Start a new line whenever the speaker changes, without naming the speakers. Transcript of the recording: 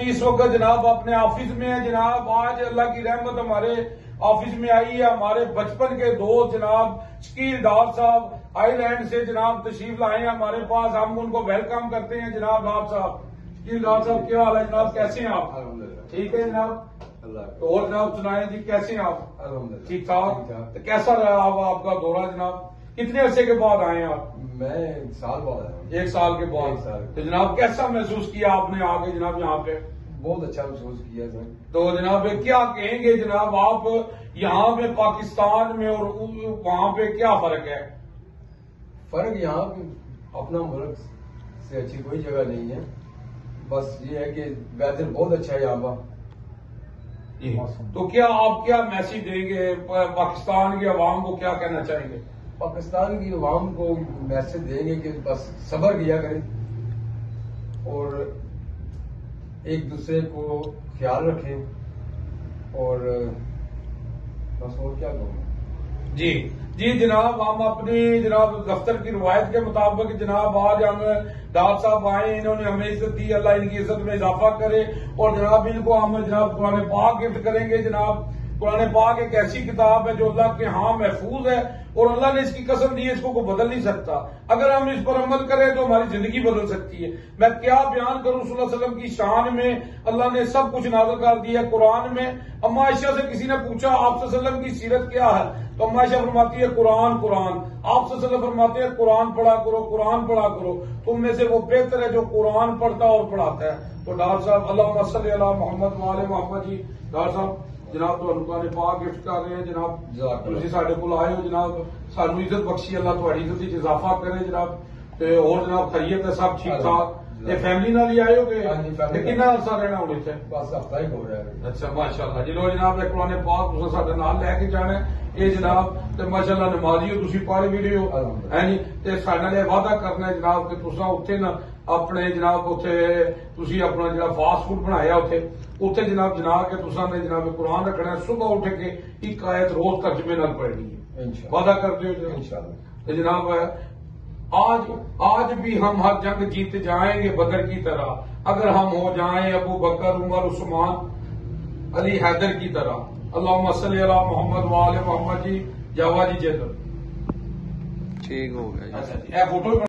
جی اس وقت جناب اپنے آفس میں ہیں جناب. آج اللہ کی رحمت ہمارے آفس میں آئی ہے. ہمارے بچپن کے دوست جناب شکیل ڈار صاحب آئی لینڈ سے جناب تشریف لائے ہیں ہمارے پاس. ہم ان کو ویلکم کرتے ہیں جناب. ڈار صاحب, شکیل ڈار صاحب کیا حال ہے جناب, کیسے ہیں آپ؟ ٹھیک ہے جناب. اور جناب سنائیں جی کیسے ہیں آپ؟ ٹھیک ٹھاک. کیسا رہا آپ کا دورہ جناب؟ کتنے عرصے کے بعد آئے ہیں آپ؟
میں 1 سال بعد آیا ہوں.
1 سال کے بعد. تو جناب کیسا محسوس کیا آپ نے آ کے جناب یہاں پہ؟
بہت اچھا محسوس کیا سر.
تو جناب کیا کہیں گے جناب آپ یہاں پہ پاکستان میں اور وہاں پہ کیا فرق ہے؟
فرق یہاں پہ اپنا ملک سے اچھی کوئی جگہ نہیں ہے. بس یہ ہے کہ ویدر بہت اچھا ہے یہاں کا.
تو کیا آپ کیا میسج دیں گے پاکستان کی عوام کو, کیا کہنا چاہیں گے؟
پاکستان کی عوام کو میسج دیں گے کہ بس صبر کیا کریں اور ایک دوسرے کو خیال رکھیں اور بس اور کیا کہوں.
جی جناب ہم اپنی جناب دفتر کی روایت کے مطابق جناب آج ہم ڈار صاحب آئے, انہوں نے ہمیں عزت دی, اللہ ان کی عزت میں اضافہ کرے. اور جناب ان کو ہم جناب قرآن پاک گفٹ کریں گے جناب. قرآن پاک ایک ایسی کتاب ہے جو اللہ کے ہاں محفوظ ہے اور اللہ نے اس کی قسم دی ہے اس کو کوئی بدل نہیں سکتا. اگر ہم اس پر عمل کریں تو ہماری زندگی بدل سکتی ہے. میں کیا بیان کروں صلی اللہ علیہ وسلم کی شان میں, اللہ نے سب کچھ نازل کر دیا قرآن میں. اما عائشہ سے کسی نے پوچھا آپ صلی اللہ علیہ وسلم کی سیرت کیا ہے, تو اما عائشہ فرماتی ہے قرآن. آپ صلی اللہ علیہ وسلم فرماتے ہیں قرآن پڑھا کرو, قرآن پڑھا کرو. تم میں سے وہ بہتر ہے جو قرآن پڑھتا اور پڑھاتا ہے. تو ڈار صاحب اللہم صلی علی محمد وآل محمد. جی ڈار صاحب جناب تو قرآن پاک گفٹ کر رہے ہیں جناب. تسی ساڈے کول آئے ہو جناب, سانو عزت بخشی, اللہ تہاڈی عزت وچ اضافہ کرے جناب. تے اور جناب خیریت ہے سب ٹھیک ٹھاک؟ تے فیملی نال ہی آئے ہو کہ کتنا عرصہ رہنا ہوں اتنے؟
بس ہفتہ ہی ہو رہا ہے.
اچھا ماشاءاللہ. جی لو جناب قرآن پاک تساں ساڈے نال لے کے جانا ہے یہ جناب. تے ماشاءاللہ نمازی ہو, تسی پڑھ بھی رہے ہو ہے جی. تے ساڈے نال وعدہ کرنا ہے جناب کہ تساں اوتھے نا اپنے جناب اوتھے تسی اپنا جڑا فاسٹ فوڈ بنایا اوتھے جناب جنا کے تساں نے جناب قرآن رکھنا ہے. صبح اٹھ کے ایک آیت روز ترجمے نال پڑھنی ہے. وعدہ کرتے ہو انشاءاللہ؟ تو جناب آج بھی ہم ہر جنگ جیت جائیں گے بدر کی طرح اگر ہم ہو جائیں ابو بکر عمر عثمان علی حیدر کی طرح. اللہم صلی علی محمد وآل محمد. جی جاوا جی جدر
ٹھیک ہو گیا.
اچھا جی اے فوٹو